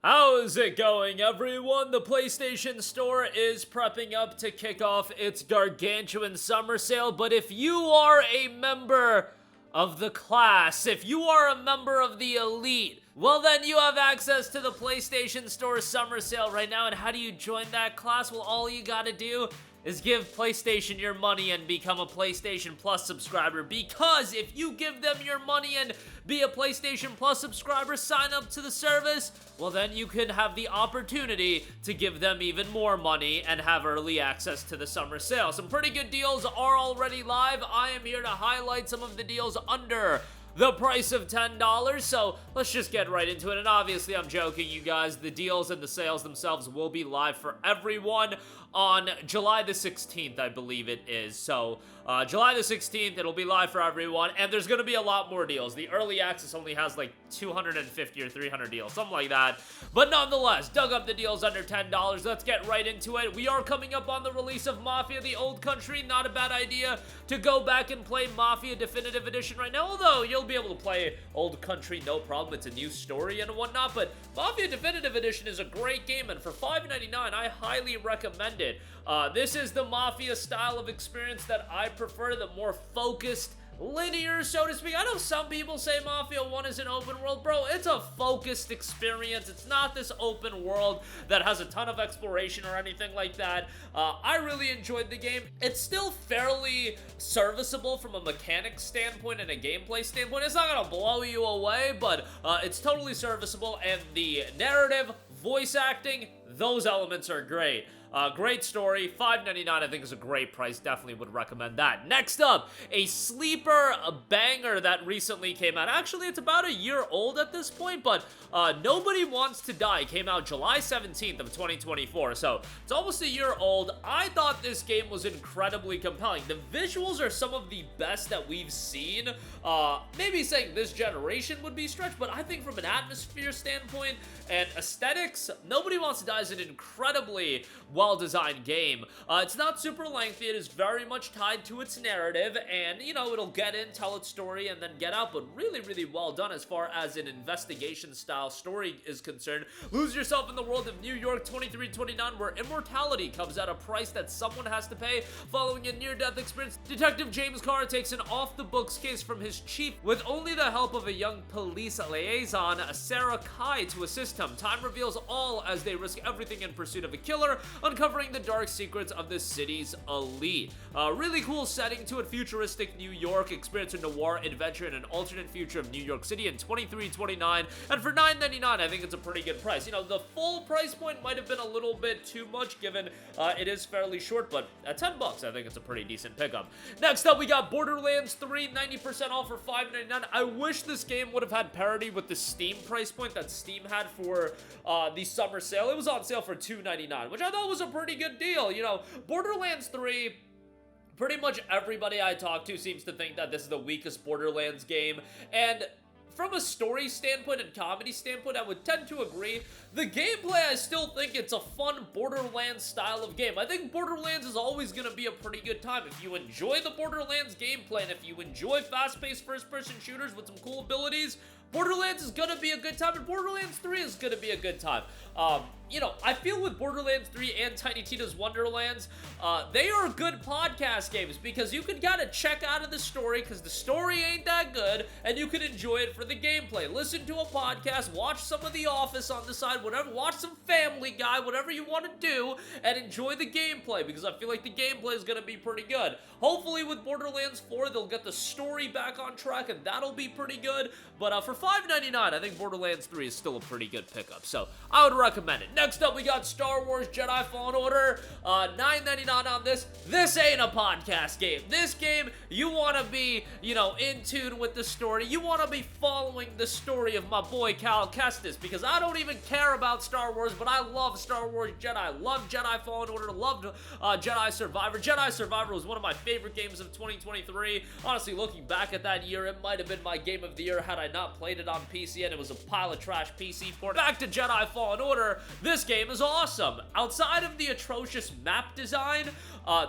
How's it going, everyone? The PlayStation Store is prepping up to kick off its gargantuan summer sale, but if you are a member of the class, if you are a member of the elite, well then you have access to the PlayStation Store summer sale right now. And how do you join that class? Well, all you gotta do is give PlayStation your money and become a PlayStation Plus subscriber, because if you give them your money and be a PlayStation Plus subscriber, sign up to the service, well then you can have the opportunity to give them even more money and have early access to the summer sale. Some pretty good deals are already live. I am here to highlight some of the deals under the price of $10, so let's just get right into it. And obviously, I'm joking, you guys. The deals and the sales themselves will be live for everyone on July the 16th, I believe it is. So, July the 16th, it'll be live for everyone, and there's gonna be a lot more deals. The early access only has like 250 or 300 deals, something like that. But nonetheless, dug up the deals under $10. Let's get right into it. We are coming up on the release of Mafia, the Old Country. Not a bad idea to go back and play Mafia Definitive Edition right now, although you'll be able to play Old Country, no problem. It's a new story and whatnot, but Mafia Definitive Edition is a great game, and for $5.99, I highly recommend it. This is the Mafia style of experience that I prefer, the more focused, linear, so to speak. I know some people say Mafia 1 is an open world. Bro, it's a focused experience. It's not this open world that has a ton of exploration or anything like that. I really enjoyed the game. It's still fairly serviceable from a mechanics standpoint and a gameplay standpoint. It's not gonna blow you away, but it's totally serviceable, and the narrative, voice acting, those elements are great. Great story. $5.99 I think is a great price. Definitely would recommend that. Next up, a sleeper, a banger that recently came out. Actually, it's about a year old at this point, but Nobody Wants to Die came out July 17th of 2024, so it's almost a year old. I thought this game was incredibly compelling. The visuals are some of the best that we've seen. Maybe saying this generation would be stretched, but I think from an atmosphere standpoint and aesthetics, Nobody Wants to Die is an incredibly well-designed game. It's not super lengthy. It is very much tied to its narrative, and, you know, it'll get in, tell its story, and then get out, but really, really well done as far as an investigation-style story is concerned. Lose yourself in the world of New York 2329, where immortality comes at a price that someone has to pay. Following a near-death experience, Detective James Carr takes an off-the-books case from his chief with only the help of a young police liaison, Sarah Kai, to assist him. Time reveals all as they risk everything in pursuit of a killer, uncovering the dark secrets of the city's elite. Really cool setting to it. Futuristic New York, experience a noir adventure in an alternate future of New York City in 2329, and for $9.99 I think it's a pretty good price. You know, the full price point might have been a little bit too much given it is fairly short, but at $10 I think it's a pretty decent pickup. Next up, we got Borderlands 3, 90% off for $5.99. I wish this game would have had parity with the Steam price point that Steam had for the summer sale. It was on sale for $2.99, which I thought was a pretty good deal. You know, Borderlands 3, pretty much everybody I talk to seems to think that this is the weakest Borderlands game, and from a story standpoint and comedy standpoint, I would tend to agree. The gameplay, I still think it's a fun Borderlands style of game. I think Borderlands is always going to be a pretty good time. If you enjoy the Borderlands gameplay, and if you enjoy fast-paced first-person shooters with some cool abilities, Borderlands is going to be a good time, and Borderlands 3 is going to be a good time. You know, I feel with Borderlands 3 and Tiny Tina's Wonderlands, they are good podcast games because you can kind of check out of the story because the story ain't that good, and you can enjoy it for the gameplay. Listen to a podcast, watch some of The Office on the side, whatever, watch some Family Guy, whatever you want to do, and enjoy the gameplay because I feel like the gameplay is going to be pretty good. Hopefully with Borderlands 4, they'll get the story back on track, and that'll be pretty good, but for $5.99, I think Borderlands 3 is still a pretty good pickup, so I would recommend it. Next up, we got Star Wars Jedi Fallen Order, $9.99 on this. This ain't a podcast game. This game, you want to be, you know, in tune with the story. You want to be following the story of my boy Cal Kestis, because I don't even care about Star Wars, but I love Star Wars Jedi. Love Jedi Fallen Order. Loved Jedi Survivor. Jedi Survivor was one of my favorite games of 2023. Honestly, looking back at that year, it might have been my game of the year had I not played played it on PC and it was a pile of trash PC port. Back to Jedi Fallen Order, this game is awesome. Outside of the atrocious map design,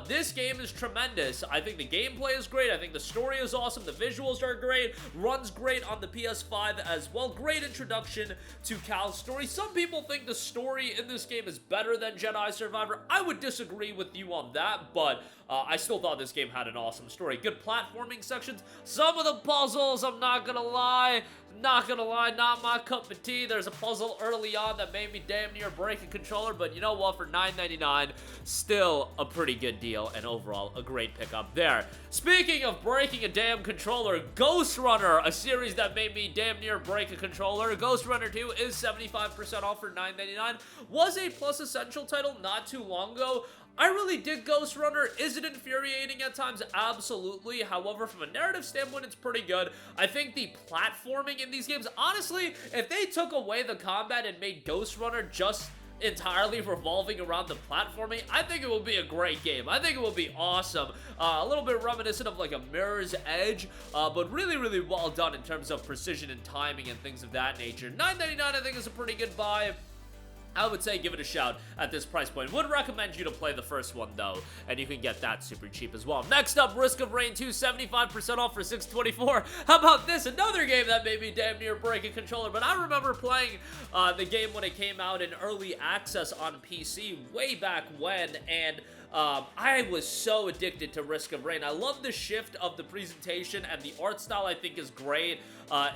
this game is tremendous. I think the gameplay is great. I think the story is awesome. The visuals are great. Runs great on the PS5 as well. Great introduction to Cal's story. Some people think the story in this game is better than Jedi Survivor. I would disagree with you on that, but I still thought this game had an awesome story. Good platforming sections. Some of the puzzles, I'm not gonna lie, not my cup of tea. There's a puzzle early on that made me damn near break a controller, but you know what, for $9.99, still a pretty good deal, and overall, a great pickup there. Speaking of breaking a damn controller, Ghostrunner, a series that made me damn near break a controller. Ghostrunner 2 is 75% off for $9.99. Was a Plus Essential title not too long ago. I really dig Ghostrunner. Is it infuriating at times? Absolutely. However, from a narrative standpoint, it's pretty good. I think the platforming in these games, honestly, if they took away the combat and made Ghostrunner just entirely revolving around the platforming, I think it would be a great game. I think it would be awesome. A little bit reminiscent of like a Mirror's Edge, but really, really well done in terms of precision and timing and things of that nature. $9.99 I think is a pretty good buy. I would say give it a shout at this price point. Would recommend you to play the first one, though, and you can get that super cheap as well. Next up, Risk of Rain 2, 75% off for $6.24. How about this? Another game that made me damn near break a controller, but I remember playing the game when it came out in early access on PC way back when, and I was so addicted to Risk of Rain. I love the shift of the presentation, and the art style I think is great.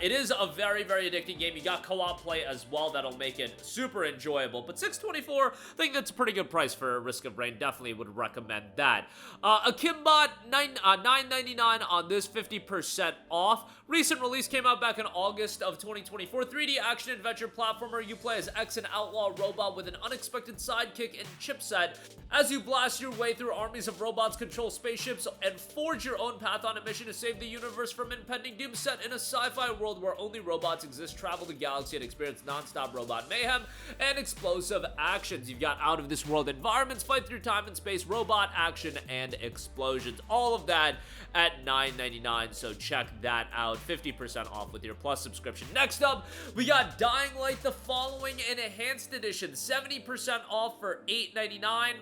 It is a very, very addicting game. You got co-op play as well that'll make it super enjoyable. But $6.24, I think that's a pretty good price for Risk of Rain. Definitely would recommend that. Akimbot, $9.99 on this, 50% off. Recent release came out back in August of 2024. 3D action-adventure platformer. You play as an outlaw robot with an unexpected sidekick and chipset. As you blast your way through armies of robots, control spaceships, and forge your own path on a mission to save the universe from impending doom, set in a sci-fi world where only robots exist. Travel the galaxy and experience non-stop robot mayhem and explosive actions. You've got out-of-this-world environments, fight through time and space, robot action, and explosions. All of that at $9.99, so check that out. 50% off with your Plus subscription. Next up, we got Dying Light the Following, an Enhanced Edition. 70% off for $8.99.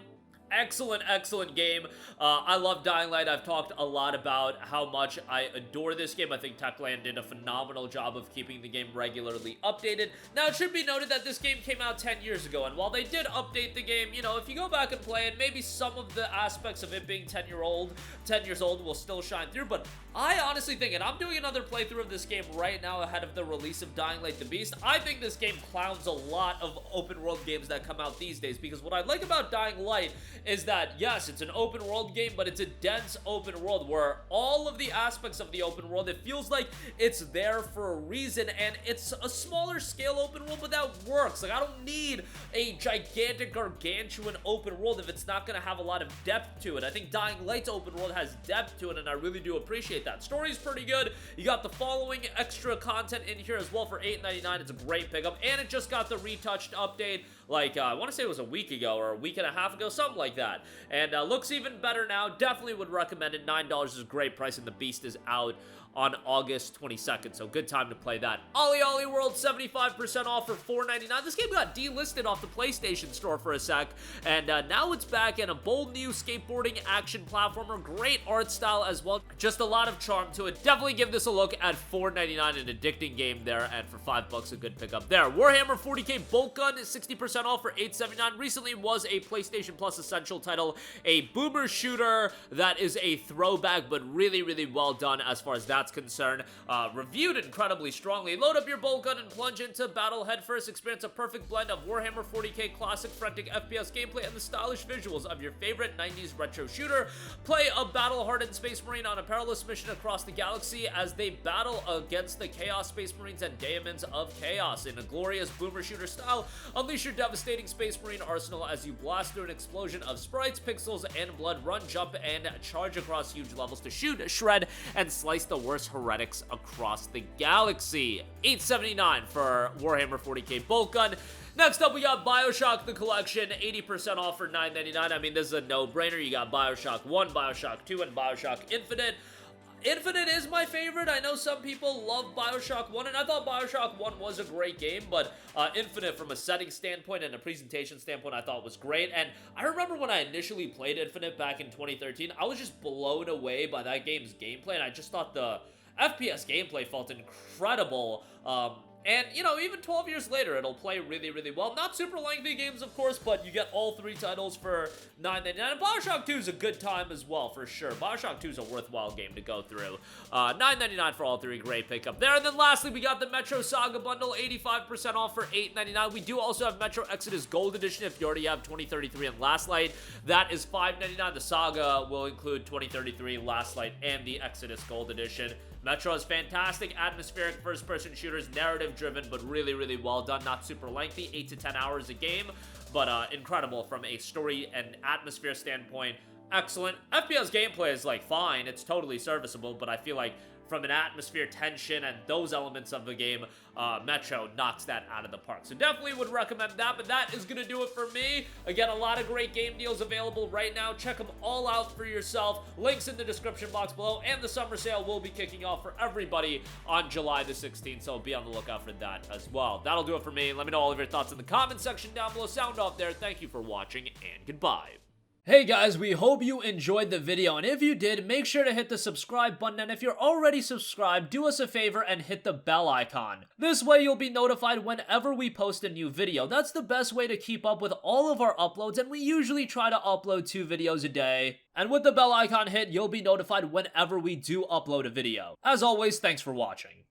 Excellent, excellent game. I love Dying Light. I've talked a lot about how much I adore this game. I think Techland did a phenomenal job of keeping the game regularly updated. Now, it should be noted that this game came out 10 years ago, and while they did update the game, you know, if you go back and play it, maybe some of the aspects of it being 10 years old will still shine through, but I honestly think, and I'm doing another playthrough of this game right now ahead of the release of Dying Light the Beast, I think this game clowns a lot of open world games that come out these days, because what I like about Dying Light is that, yes, it's an open world game, but it's a dense open world where all of the aspects of the open world, it feels like it's there for a reason, and it's a smaller scale open world, but that works. Like, I don't need a gigantic, gargantuan open world if it's not going to have a lot of depth to it. I think Dying Light's open world has depth to it, and I really do appreciate that. Story's pretty good. You got the following extra content in here as well for $8.99. It's a great pickup, and it just got the retouched update, like, I want to say it was a week ago or a week and a half ago, something like that. And looks even better now. Definitely would recommend it. $9 is a great price, and the Beast is out on August 22nd, so good time to play that. OlliOlli World, 75% off for $4.99. This game got delisted off the PlayStation Store for a sec, and now it's back in a bold new skateboarding action platformer. Great art style as well. Just a lot of charm to it. Definitely give this a look at $4.99, an addicting game there, and for $5, a good pickup there. Warhammer 40k Boltgun is 60% off for $8.79. Recently was a PlayStation Plus Essential title, a boomer shooter that is a throwback, but really, really well done as far as that's concerned. Reviewed incredibly strongly. Load up your Boltgun and plunge into battle headfirst. Experience a perfect blend of Warhammer 40k classic frantic FPS gameplay and the stylish visuals of your favorite 90s retro shooter. Play a battle-hardened Space Marine on a perilous mission across the galaxy as they battle against the Chaos Space Marines and Daemons of Chaos. In a glorious boomer shooter style, unleash your devastating Space Marine arsenal as you blast through an explosion of sprites, pixels, and blood. Run, jump, and charge across huge levels to shoot, shred, and slice the worst heretics across the galaxy. $8.79 for Warhammer 40k Boltgun. Next up, we got BioShock the Collection, 80% off for $9.99. I mean, this is a no-brainer. You got BioShock 1, BioShock 2, and BioShock Infinite. Infinite is my favorite. I know some people love BioShock 1, and I thought BioShock 1 was a great game, but Infinite, from a setting standpoint and a presentation standpoint, I thought was great. And I remember when I initially played Infinite back in 2013, I was just blown away by that game's gameplay, and I just thought the FPS gameplay felt incredible. And, you know, even 12 years later, it'll play really, really well. Not super lengthy games, of course, but you get all 3 titles for $9.99. And BioShock 2 is a good time as well, for sure. BioShock 2 is a worthwhile game to go through. $9.99 for all 3, great pickup there. And then lastly, we got the Metro Saga bundle, 85% off for $8.99. We do also have Metro Exodus Gold Edition if you already have 2033 and Last Light. That is $5.99. The Saga will include 2033, Last Light, and the Exodus Gold Edition. Metro is fantastic, atmospheric first-person shooters, narrative-driven, but really, really well done. Not super lengthy, 8 to 10 hours a game, but incredible from a story and atmosphere standpoint. Excellent. FPS gameplay is, like, fine. It's totally serviceable, but I feel like from an atmosphere, tension, and those elements of the game, Metro knocks that out of the park. So definitely would recommend that, but that is going to do it for me. Again, a lot of great game deals available right now. Check them all out for yourself. Links in the description box below, and the summer sale will be kicking off for everybody on July the 16th, so be on the lookout for that as well. That'll do it for me. Let me know all of your thoughts in the comment section down below. Sound off there. Thank you for watching, and goodbye. Hey guys, we hope you enjoyed the video, and if you did, make sure to hit the subscribe button, and if you're already subscribed, do us a favor and hit the bell icon. This way you'll be notified whenever we post a new video. That's the best way to keep up with all of our uploads, and we usually try to upload 2 videos a day. And with the bell icon hit, you'll be notified whenever we do upload a video. As always, thanks for watching.